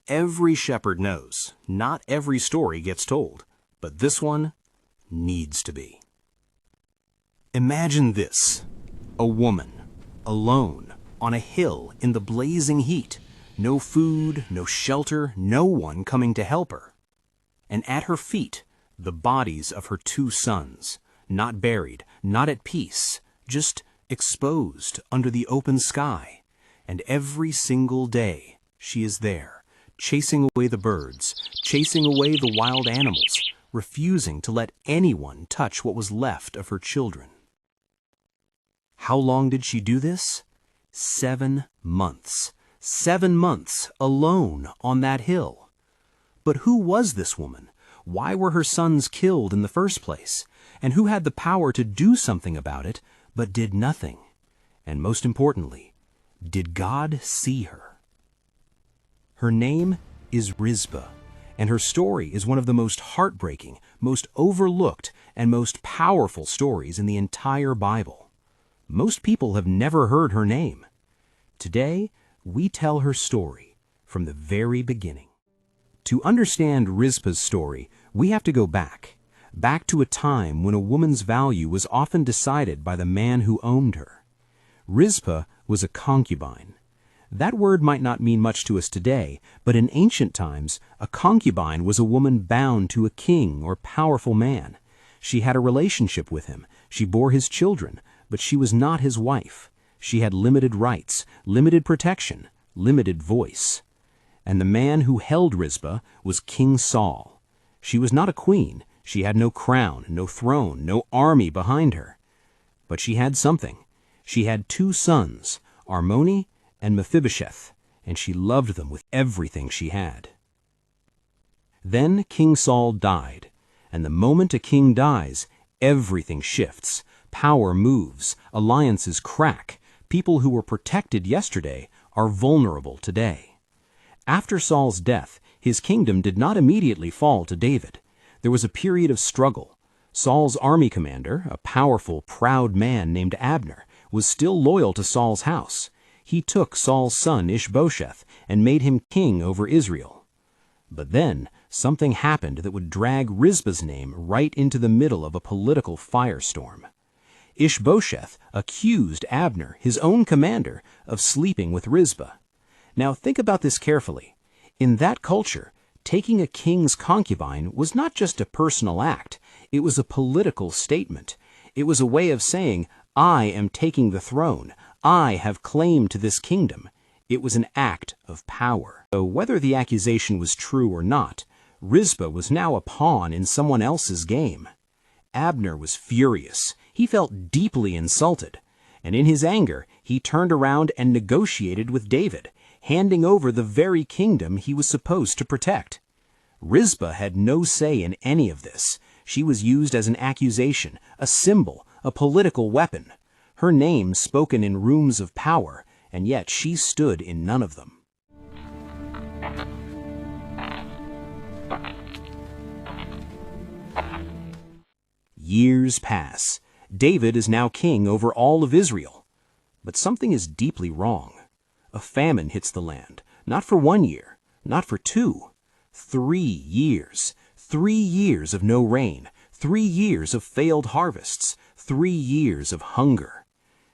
Every shepherd knows not every story gets told, but this one needs to be. Imagine this: a woman, alone, on a hill in the blazing heat, no food, no shelter, no one coming to help her. And at her feet, the bodies of her 2 sons, not buried, not at peace, just exposed under the open sky. And every single day she is there, chasing away the birds, chasing away the wild animals, refusing to let anyone touch what was left of her children. How long did she do this? 7 months. 7 months alone on that hill. But who was this woman? Why were her sons killed in the first place? And who had the power to do something about it, but did nothing? And most importantly, did God see her? Her name is Rizpah, and her story is one of the most heartbreaking, most overlooked, and most powerful stories in the entire Bible. Most people have never heard her name. Today, we tell her story from the very beginning. To understand Rizpah's story, we have to go back to a time when a woman's value was often decided by the man who owned her. Rizpah was a concubine. That word might not mean much to us today, but in ancient times, a concubine was a woman bound to a king or powerful man. She had a relationship with him. She bore his children, but she was not his wife. She had limited rights, limited protection, limited voice. And the man who held Rizpah was King Saul. She was not a queen. She had no crown, no throne, no army behind her. But she had something. She had 2 sons, Armoni and Mephibosheth, and she loved them with everything she had. Then King Saul died, and the moment a king dies, everything shifts. Power moves, alliances crack. People who were protected yesterday are vulnerable today. After Saul's death, his kingdom did not immediately fall to David. There was a period of struggle. Saul's army commander, a powerful, proud man named Abner, was still loyal to Saul's house. He took Saul's son Ishbosheth and made him king over Israel. But then something happened that would drag Rizpah's name right into the middle of a political firestorm. Ishbosheth accused Abner, his own commander, of sleeping with Rizpah. Now think about this carefully. In that culture, taking a king's concubine was not just a personal act. It was a political statement. It was a way of saying, I am taking the throne. I have claim to this kingdom. It was an act of power. So whether the accusation was true or not, Rizpah was now a pawn in someone else's game. Abner was furious. He felt deeply insulted. And in his anger, he turned around and negotiated with David, handing over the very kingdom he was supposed to protect. Rizpah had no say in any of this. She was used as an accusation, a symbol, a political weapon. Her name spoken in rooms of power, and yet she stood in none of them. Years pass. David is now king over all of Israel. But something is deeply wrong. A famine hits the land, not for 1 year, not for 2, 3 years. 3 years of no rain, 3 years of failed harvests, 3 years of hunger.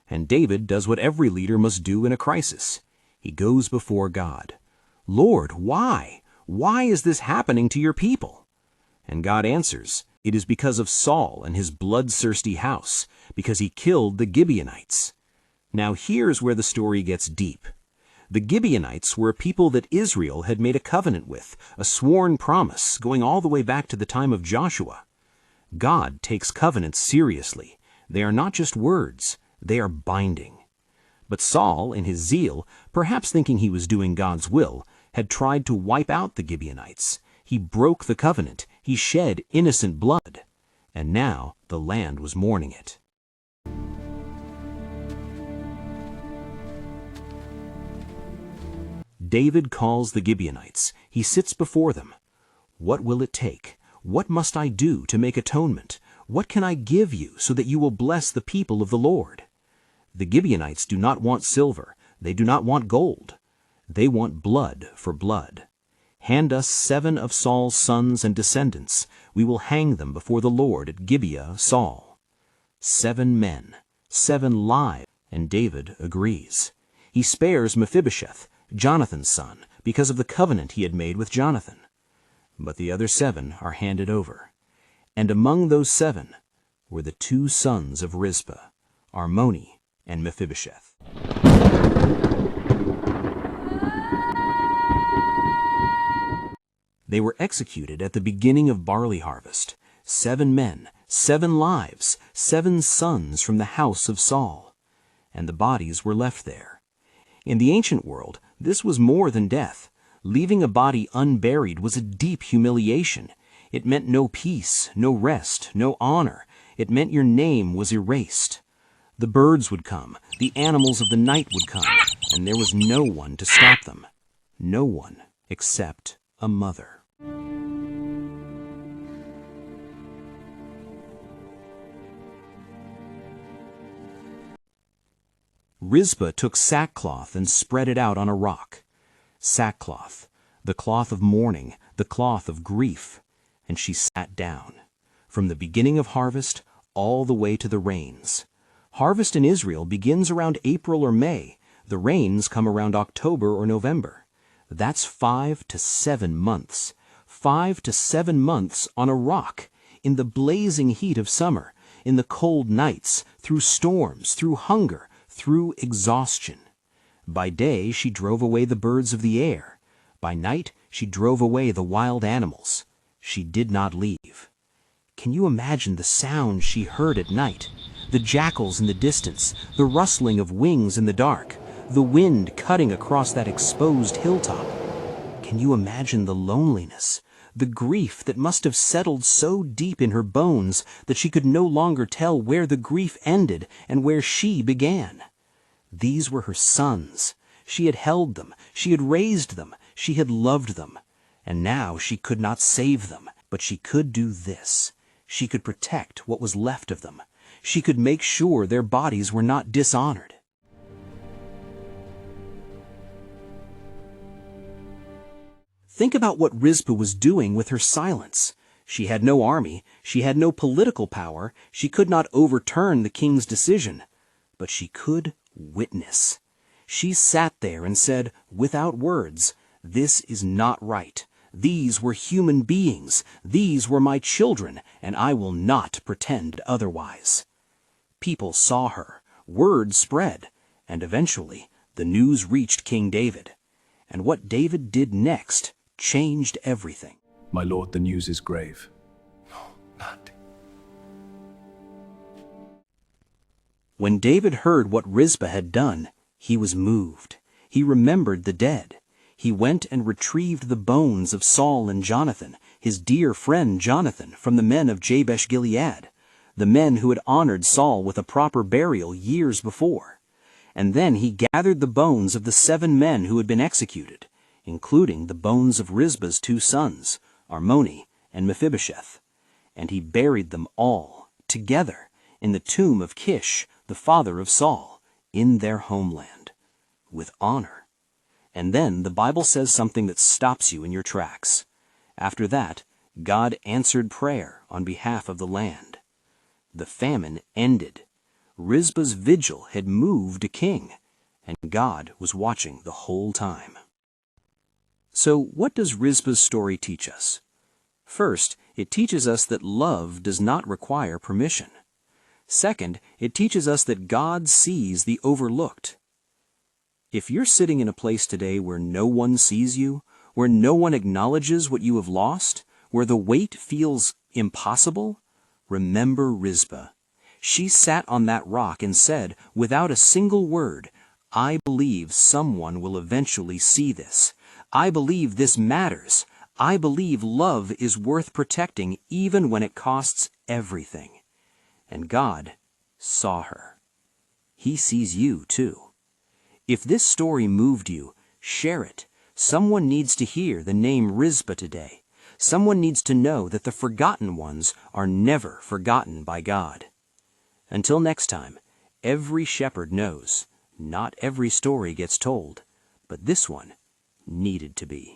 And David does what every leader must do in a crisis. He goes before God. Lord, why? Why is this happening to your people? And God answers, it is because of Saul and his bloodthirsty house, because he killed the Gibeonites. Now here's where the story gets deep. The Gibeonites were a people that Israel had made a covenant with, a sworn promise going all the way back to the time of Joshua. God takes covenants seriously. They are not just words, they are binding. But Saul, in his zeal, perhaps thinking he was doing God's will, had tried to wipe out the Gibeonites. He broke the covenant. He shed innocent blood. And now the land was mourning it. David calls the Gibeonites. He sits before them. What will it take? What must I do to make atonement? What can I give you so that you will bless the people of the Lord? The Gibeonites do not want silver. They do not want gold. They want blood for blood. Hand us 7 of Saul's sons and descendants. We will hang them before the Lord at Gibeah of Saul. 7 men, 7 lives, and David agrees. He spares Mephibosheth, Jonathan's son, because of the covenant he had made with Jonathan. But the other 7 are handed over. And among those 7 were the 2 sons of Rizpah, Armoni and Mephibosheth. They were executed at the beginning of barley harvest, 7 men, 7 lives, 7 sons from the house of Saul. And the bodies were left there. In the ancient world, this was more than death. Leaving a body unburied was a deep humiliation. It meant no peace, no rest, no honor. It meant your name was erased. The birds would come, the animals of the night would come, and there was no one to stop them. No one except a mother. Rizpah took sackcloth and spread it out on a rock. Sackcloth, the cloth of mourning, the cloth of grief. And she sat down, from the beginning of harvest all the way to the rains. Harvest in Israel begins around April or May. The rains come around October or November. That's 5 to 7 months. 5 to 7 months on a rock, in the blazing heat of summer, in the cold nights, through storms, through hunger, through exhaustion. By day she drove away the birds of the air. By night she drove away the wild animals. She did not leave. Can you imagine the sound she heard at night? The jackals in the distance, the rustling of wings in the dark, the wind cutting across that exposed hilltop. Can you imagine the loneliness, the grief that must have settled so deep in her bones that she could no longer tell where the grief ended and where she began? These were her sons. She had held them. She had raised them. She had loved them. And now she could not save them, but she could do this. She could protect what was left of them. She could make sure their bodies were not dishonored. Think about what Rizpah was doing with her silence. She had no army. She had no political power. She could not overturn the king's decision. But she could witness. She sat there and said, without words, "This is not right. These were human beings. These were my children, and I will not pretend otherwise." People saw her. Word spread. And eventually, the news reached King David. And what David did next changed everything. My lord, the news is grave. No, not. When David heard what Rizpah had done, he was moved. He remembered the dead. He went and retrieved the bones of Saul and Jonathan, his dear friend Jonathan, from the men of Jabesh-Gilead, the men who had honored Saul with a proper burial years before. And then he gathered the bones of the 7 men who had been executed, including the bones of Rizpah's 2 sons, Armoni and Mephibosheth, and he buried them all together in the tomb of Kish, the father of Saul, in their homeland, with honor. And then the Bible says something that stops you in your tracks. After that, God answered prayer on behalf of the land. The famine ended. Rizpah's vigil had moved a king, and God was watching the whole time. So what does Rizpah's story teach us? First, it teaches us that love does not require permission. Second, it teaches us that God sees the overlooked. If you're sitting in a place today where no one sees you, where no one acknowledges what you have lost, where the weight feels impossible, remember Rizpah. She sat on that rock and said, without a single word, "I believe someone will eventually see this. I believe this matters. I believe love is worth protecting even when it costs everything." And God saw her. He sees you too. If this story moved you, share it. Someone needs to hear the name Rizpah today. Someone needs to know that the forgotten ones are never forgotten by God. Until next time, every shepherd knows not every story gets told, but this one needed to be.